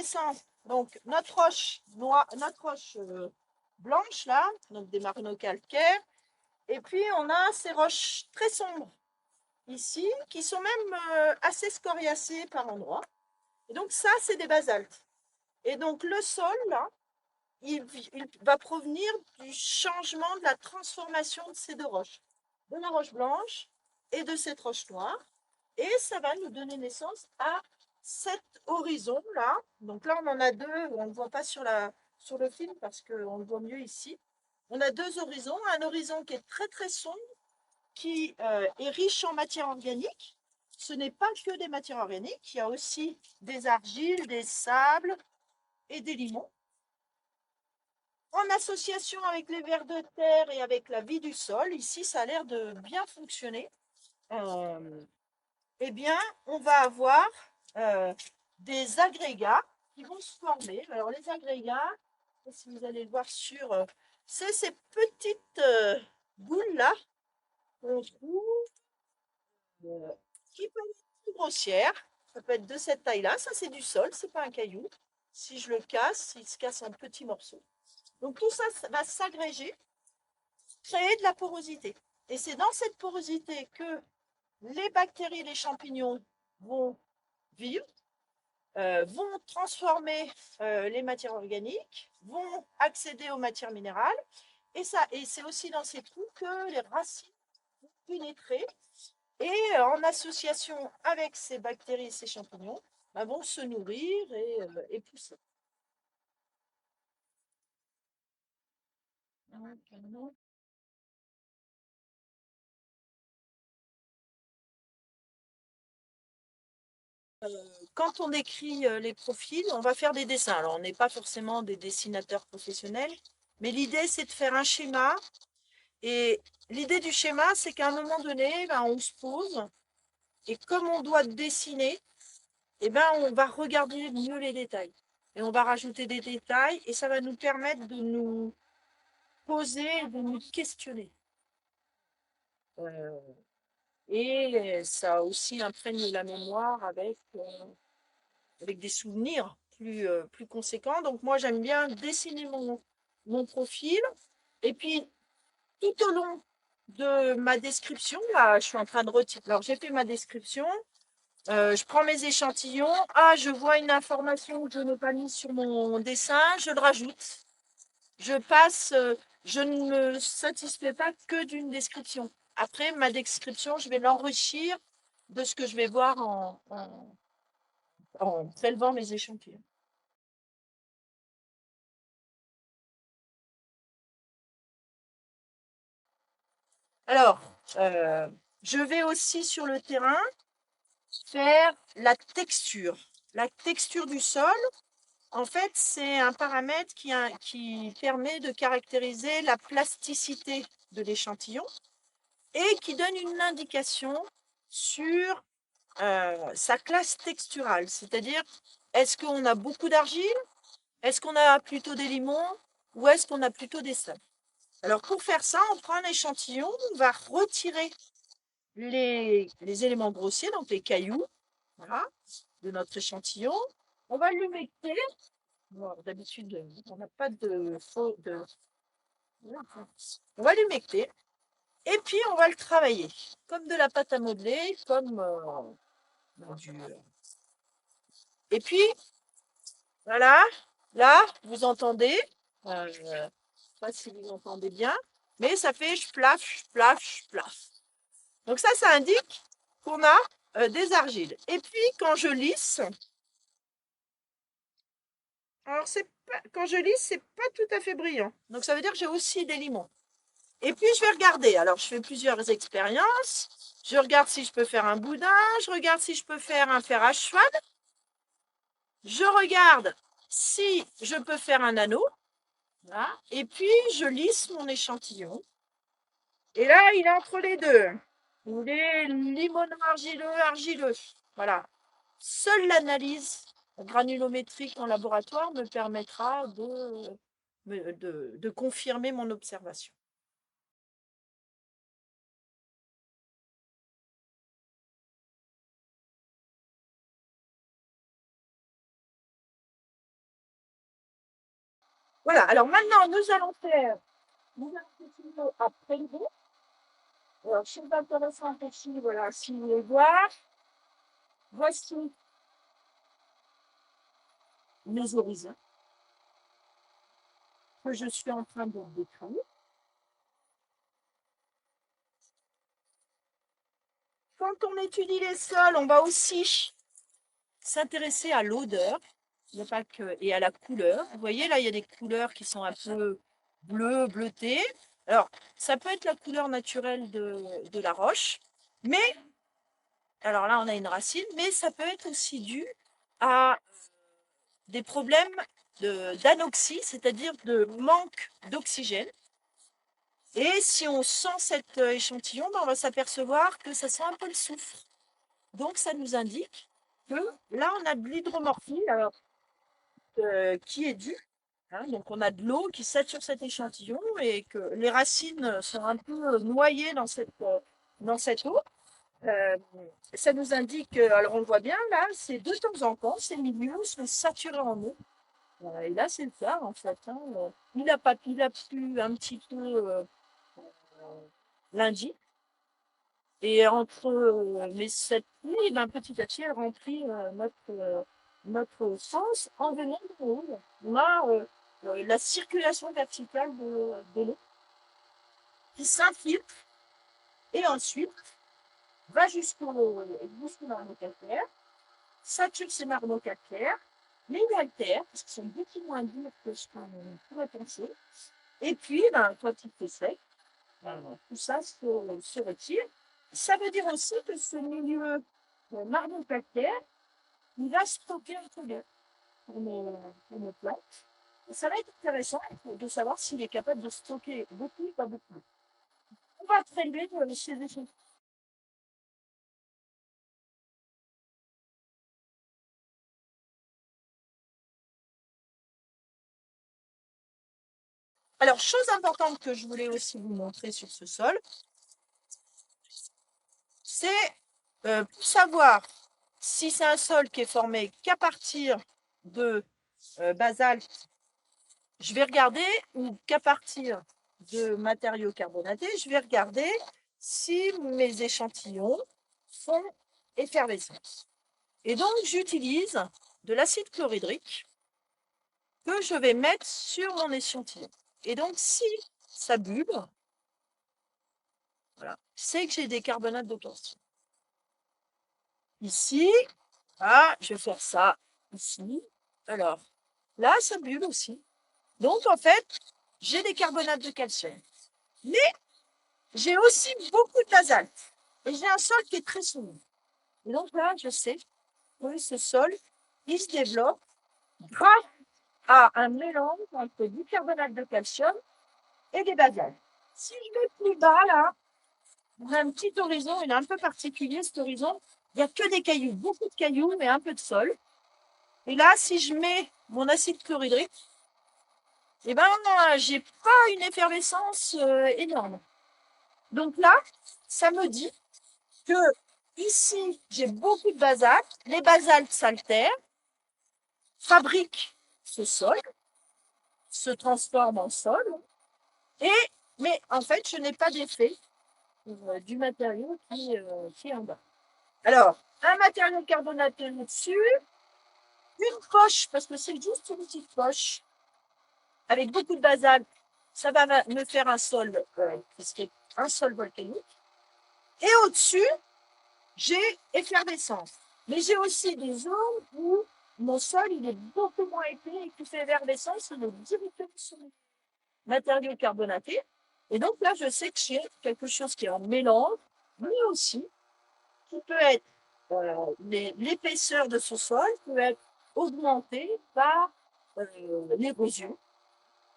intéressant. Donc, notre roche noire, notre roche blanche, là, donc des marneaux calcaires. Et puis, on a ces roches très sombres ici, qui sont même assez scoriacées par endroits. Et donc, ça, c'est des basaltes. Et donc, le sol, là, il va provenir du changement, de la transformation de ces deux roches, de la roche blanche et de cette roche noire. Et ça va nous donner naissance à cet horizon-là. Donc là, on en a deux, on ne le voit pas sur le film parce qu'on le voit mieux ici. On a deux horizons, un horizon qui est très très sombre, qui est riche en matière organique. Ce n'est pas que des matières organiques, il y a aussi des argiles, des sables et des limons. En association avec les vers de terre et avec la vie du sol, ici ça a l'air de bien fonctionner, eh bien on va avoir des agrégats qui vont se former. Alors les agrégats, si vous allez le voir sur, c'est ces petites boules là qu'on trouve qui peuvent être plus grossières. Ça peut être de cette taille-là. Ça c'est du sol, c'est pas un caillou. Si je le casse, il se casse en petits morceaux. Donc tout ça, ça va s'agréger, créer de la porosité. Et c'est dans cette porosité que les bactéries, les champignons vont vivre, vont transformer les matières organiques, vont accéder aux matières minérales. Et c'est aussi dans ces trous que les racines vont pénétrer et en association avec ces bactéries et ces champignons, vont se nourrir et pousser. Quand on écrit les profils, on va faire des dessins. Alors, on n'est pas forcément des dessinateurs professionnels, mais l'idée, c'est de faire un schéma. Et l'idée du schéma, c'est qu'à un moment donné, on se pose, et comme on doit dessiner, on va regarder mieux les détails. Et on va rajouter des détails, et ça va nous permettre de nous poser, de nous questionner. Et ça aussi imprègne la mémoire avec des souvenirs plus conséquents. Donc moi, j'aime bien dessiner mon profil. Et puis, tout au long de ma description, là, je suis en train de retirer. Alors, j'ai fait ma description. Je prends mes échantillons. Ah, je vois une information que je n'ai pas mise sur mon dessin. Je le rajoute. Je passe. Je ne me satisfais pas que d'une description. Après, ma description, je vais l'enrichir de ce que je vais voir en prélevant mes échantillons. Alors, je vais aussi sur le terrain faire la texture. La texture du sol, en fait, c'est un paramètre qui permet de caractériser la plasticité de l'échantillon et qui donne une indication sur sa classe texturale. C'est-à-dire, est-ce qu'on a beaucoup d'argile? Est-ce qu'on a plutôt des limons? Ou est-ce qu'on a plutôt des sables? Alors, pour faire ça, on prend un échantillon, on va retirer les éléments grossiers, donc les cailloux, voilà, de notre échantillon. On va l'humecter. Bon, d'habitude, on n'a pas de faux. On va l'humecter. Et puis, on va le travailler. Comme de la pâte à modeler, comme du. Et puis, voilà. Là, vous entendez. Je ne sais pas si vous entendez bien. Mais ça fait splaf, splaf, splaf. Donc ça indique qu'on a des argiles. Et puis, quand je lisse, alors quand je lisse, c'est pas tout à fait brillant. Donc ça veut dire que j'ai aussi des limons. Et puis, je vais regarder. Alors, je fais plusieurs expériences. Je regarde si je peux faire un boudin. Je regarde si je peux faire un fer à cheval. Je regarde si je peux faire un anneau. Voilà. Et puis, je lisse mon échantillon. Et là, il est entre les deux. Il est limoneux-argileux, argileux. Voilà. Seule l'analyse granulométrique en laboratoire me permettra de confirmer mon observation. Voilà, alors maintenant, nous allons faire à prélever. Alors, chose intéressante aussi, voilà, si vous voulez voir, voici mes horizons que je suis en train de décrire. Quand on étudie les sols, on va aussi s'intéresser à l'odeur, et à la couleur. Vous voyez, là, il y a des couleurs qui sont un peu bleues, bleutées. Alors, ça peut être la couleur naturelle de la roche, mais, alors là, on a une racine, mais ça peut être aussi dû à des problèmes d'anoxie, c'est-à-dire de manque d'oxygène. Et si on sent cet échantillon, ben, on va s'apercevoir que ça sent un peu le soufre. Donc, ça nous indique que là, on a de l'hydromorphie qui est due. Hein, donc, on a de l'eau qui sature cet échantillon et que les racines sont un peu noyées dans cette eau. Euh, Ça nous indique, alors on le voit bien là, c'est de temps en temps, ces milieux sont saturés en eau. Et là, c'est le cas en fait. Hein. Il a plu un petit peu lundi. Et entre mais cette pluie, ben, petit à petit, elle remplit notre sens en venant de l'eau. On a la circulation verticale de l'eau qui s'infiltre et ensuite va jusqu'au marneau calcaire, sature ces marneaux calcaires, les altère, parce qu'ils sont beaucoup moins durs que ce qu'on pourrait penser. Et puis, ben, quand il fait sec, tout ça se retire. Ça veut dire aussi que ce milieu marron calcaire, il va stocker un peu d'air pour nos plantes. Et ça va être intéressant de savoir s'il est capable de stocker beaucoup ou pas beaucoup. On va prélever ces échantillons. Alors, chose importante que je voulais aussi vous montrer sur ce sol, c'est pour savoir si c'est un sol qui est formé qu'à partir de basalte, je vais regarder, ou qu'à partir de matériaux carbonatés, je vais regarder si mes échantillons sont effervescents. Et donc, j'utilise de l'acide chlorhydrique que je vais mettre sur mon échantillon. Et donc, si ça bulle, voilà, c'est que j'ai des carbonates de calcium. Ici, ah, je vais faire ça ici. Alors, là, ça bulle aussi. Donc, en fait, j'ai des carbonates de calcium. Mais j'ai aussi beaucoup de basalte. Et j'ai un sol qui est très sombre. Et donc là, je sais que ce sol, il se développe grâce à un mélange entre du carbonate de calcium et des basaltes. Si je vais plus bas, là, on a un petit horizon, il est un peu particulier cet horizon. Il n'y a que des cailloux, beaucoup de cailloux, mais un peu de sol. Et là, si je mets mon acide chlorhydrique, eh ben, j'ai pas une effervescence énorme. Donc là, ça me dit que ici, j'ai beaucoup de basalte. Les basaltes s'altèrent, fabriquent ce sol, se transforment en sol. Mais en fait, je n'ai pas d'effet du matériau qui est en bas. Alors, un matériau carbonaté au-dessus, une poche, parce que c'est juste une petite poche, avec beaucoup de basalte, ça va me faire un sol, qui est un sol volcanique. Et au-dessus, j'ai effervescence. Mais j'ai aussi des zones où mon sol il est beaucoup moins épais et qui fait effervescence, il est directement sur le matériau carbonaté. Et donc là, je sais que j'ai quelque chose qui est en mélange, mais aussi qui peut être l'épaisseur de ce sol peut être augmentée par l'érosion.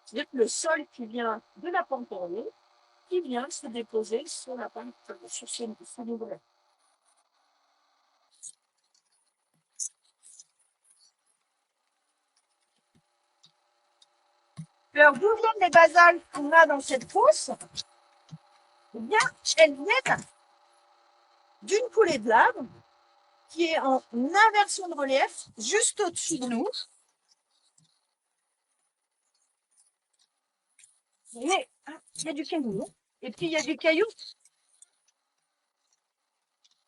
C'est-à-dire que le sol qui vient de la pente en haut, qui vient se déposer sur la pente, sur ce niveau-là. Alors, d'où viennent les basaltes qu'on a dans cette fosse? Eh bien, elles viennent d'une coulée de lave qui est en inversion de relief juste au-dessus de nous. Vous voyez, hein, il y a du caillou. Hein. Et puis il y a du caillou.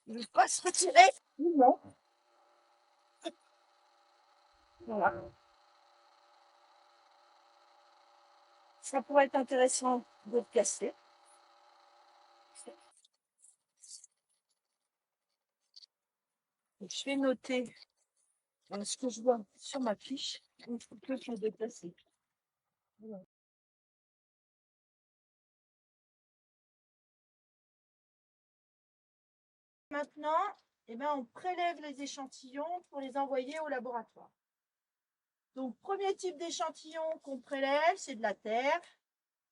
Il ne veut pas se retirer. Non. Voilà. Ça pourrait être intéressant de le casser. Donc, je vais noter ce que je vois sur ma fiche. Donc, je peux le déplacer. Voilà. Maintenant, eh ben, on prélève les échantillons pour les envoyer au laboratoire. Donc, premier type d'échantillon qu'on prélève, c'est de la terre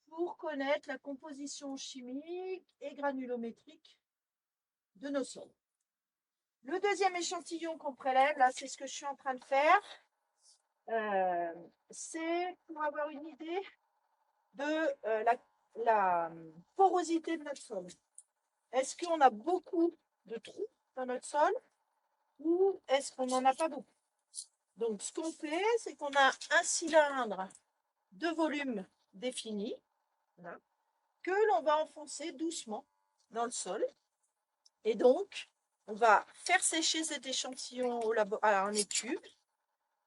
pour connaître la composition chimique et granulométrique de nos sols. Le deuxième échantillon qu'on prélève, là, c'est ce que je suis en train de faire. C'est pour avoir une idée de la porosité de notre sol. Est-ce qu'on a beaucoup de trous dans notre sol ou est-ce qu'on n'en a pas beaucoup? Donc, ce qu'on fait, c'est qu'on a un cylindre de volume défini, voilà, que l'on va enfoncer doucement dans le sol. Et donc, on va faire sécher cet échantillon en étude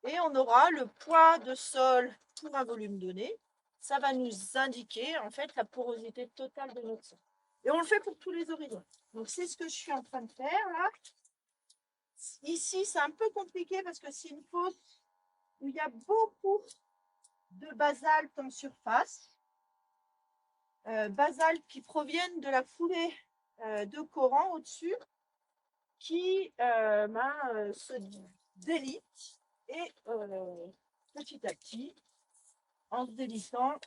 et on aura le poids de sol pour un volume donné. Ça va nous indiquer en fait la porosité totale de notre sol. Et on le fait pour tous les horizons. Donc, c'est ce que je suis en train de faire là. Ici, c'est un peu compliqué parce que c'est une fosse où il y a beaucoup de basalte en surface. Basalte qui proviennent de la foulée de coraux au-dessus qui se délite et petit à petit, en se délitant,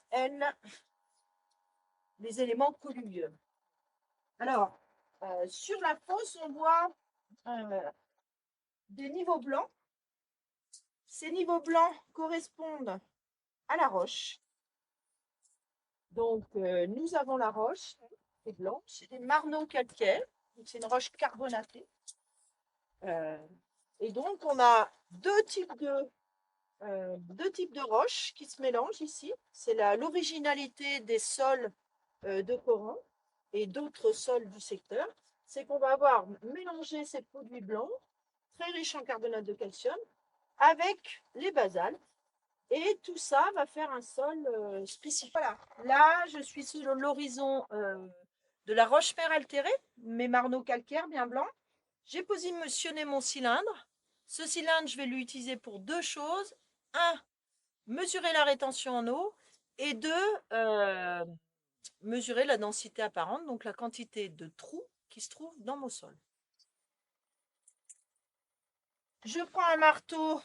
les éléments colluvieux. Alors, sur la fosse, on voit des niveaux blancs. Ces niveaux blancs correspondent à la roche. Donc, nous avons la roche, c'est blanc, c'est des marneaux calcaires, c'est une roche carbonatée. Et donc, on a deux types de roches qui se mélangent ici. C'est l'originalité des sols de Coran et d'autres sols du secteur. C'est qu'on va avoir mélangé ces produits blancs, très riches en carbonate de calcium, avec les basaltes. Et tout ça va faire un sol spécifique. Voilà. Là, je suis sur l'horizon de la roche-mère altérée, mes marneaux calcaires bien blancs. J'ai positionné mon cylindre. Ce cylindre, je vais l'utiliser pour deux choses. Un, mesurer la rétention en eau. Et deux, mesurer la densité apparente, donc la quantité de trous qui se trouvent dans mon sol. Je prends un marteau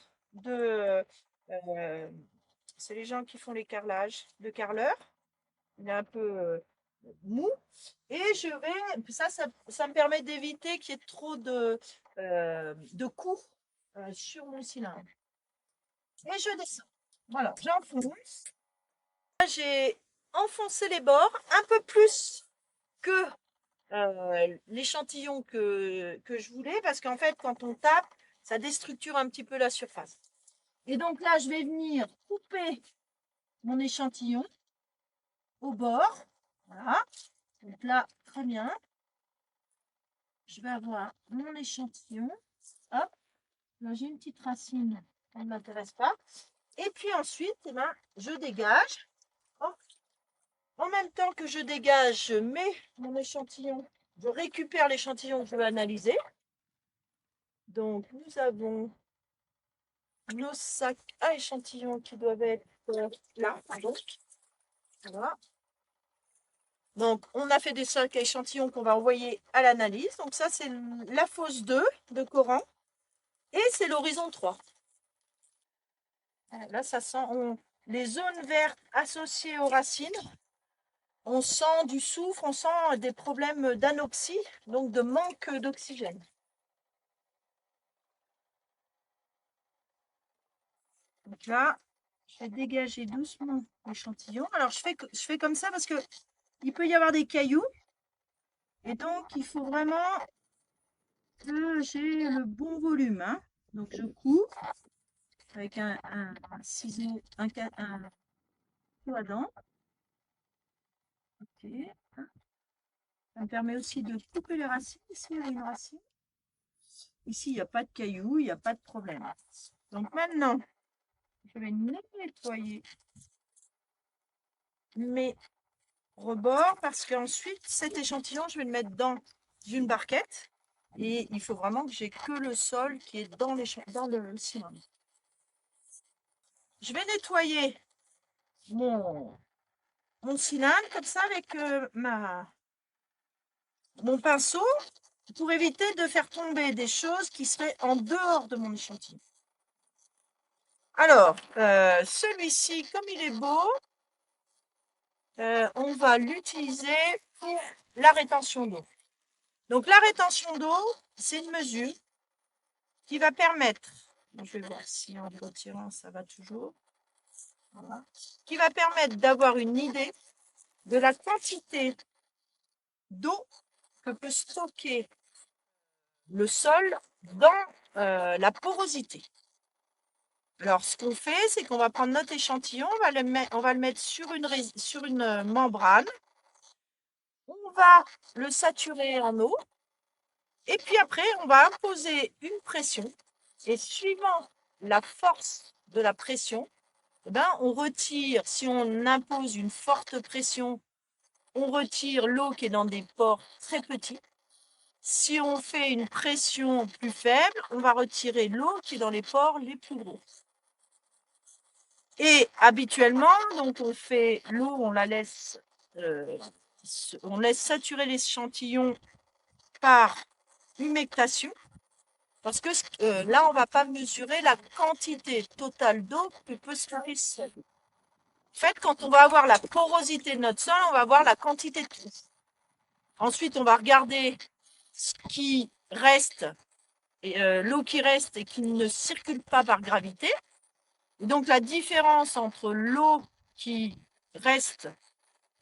c'est les gens qui font les carrelages, de carreleur. Il est un peu mou. Et ça me permet d'éviter qu'il y ait trop de coups sur mon cylindre. Et je descends. Voilà, j'enfonce. J'ai enfoncé les bords un peu plus que l'échantillon que je voulais, parce qu'en fait, quand on tape, ça déstructure un petit peu la surface. Et donc là, je vais venir couper mon échantillon au bord. Voilà. Donc là, très bien. Je vais avoir mon échantillon. Hop. Là, j'ai une petite racine. Elle ne m'intéresse pas. Et puis ensuite, eh ben, je dégage. Hop. En même temps que je dégage, je mets mon échantillon. Je récupère l'échantillon que je veux analyser. Donc, nous avons nos sacs à échantillons qui doivent être là. Voilà. Donc, on a fait des sacs à échantillons qu'on va envoyer à l'analyse. Donc, ça, c'est la fosse 2 de Coran. Et c'est l'horizon 3. Là, ça sent les zones vertes associées aux racines. On sent du soufre, on sent des problèmes d'anoxie, donc de manque d'oxygène. Donc là, je vais dégager doucement l'échantillon. Alors, je fais comme ça parce que il peut y avoir des cailloux. Et donc, il faut vraiment que j'ai le bon volume. Hein. Donc, je coupe avec un ciseau, un couteau à dents. éviter. Ça me permet aussi de couper les racines. Ici, il y a une racine. Ici, il n'y a pas de cailloux, il n'y a pas de problème. Donc maintenant, je vais nettoyer mes rebords parce qu'ensuite, cet échantillon, je vais le mettre dans une barquette. Et il faut vraiment que j'ai que le sol qui est dans le cylindre. Je vais nettoyer mon cylindre comme ça avec mon pinceau pour éviter de faire tomber des choses qui seraient en dehors de mon échantillon. Alors, celui-ci, comme il est beau, on va l'utiliser pour la rétention d'eau. Donc la rétention d'eau, c'est une mesure qui va permettre, je vais voir si en retirant ça va toujours, voilà, qui va permettre d'avoir une idée de la quantité d'eau que peut stocker le sol dans la porosité. Alors, ce qu'on fait, c'est qu'on va prendre notre échantillon, on va le mettre sur une membrane, on va le saturer en eau, et puis après, on va imposer une pression, et suivant la force de la pression, eh ben, on retire, si on impose une forte pression, on retire l'eau qui est dans des pores très petits. Si on fait une pression plus faible, on va retirer l'eau qui est dans les pores les plus gros. Et habituellement, donc on fait l'eau, on laisse saturer l'échantillon par humectation, parce que là, on ne va pas mesurer la quantité totale d'eau que peut stocker ce sol. En fait, quand on va avoir la porosité de notre sol, on va avoir la quantité de trous. Ensuite, on va regarder ce qui reste, l'eau qui reste et qui ne circule pas par gravité. Et donc, la différence entre l'eau qui reste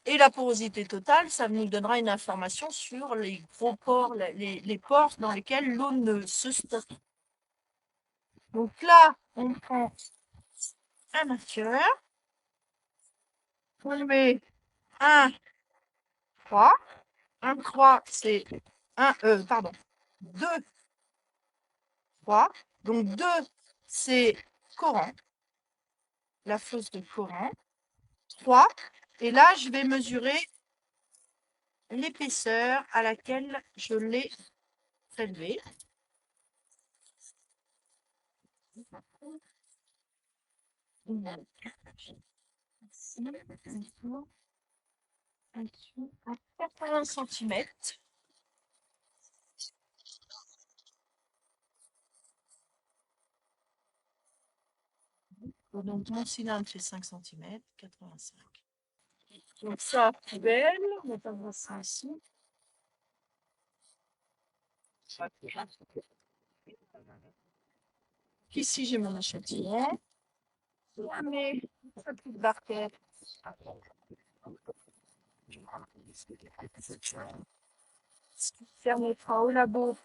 et la porosité totale, ça nous donnera une information sur les gros pores, les pores dans lesquels l'eau ne se stocke. Donc là, on prend un marqueur, on met un 3. Un 3, c'est 2, 3. Donc 2, c'est Coran, la fosse de Coran. 3. Et là, je vais mesurer l'épaisseur à laquelle je l'ai prélevé. À 80 cm. Donc mon cylindre fait 5 cm, 85. Donc ça, poubelle, on va voir ça ici. Ici, j'ai mon échantillon. Je mets une petite barquette. Ce qui permettra au labo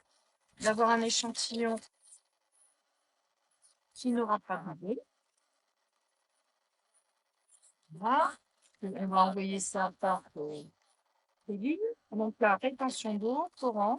d'avoir un échantillon qui n'aura pas brûlé. Voilà. On va envoyer ça par Céline. Donc la rétention d'eau, Coran.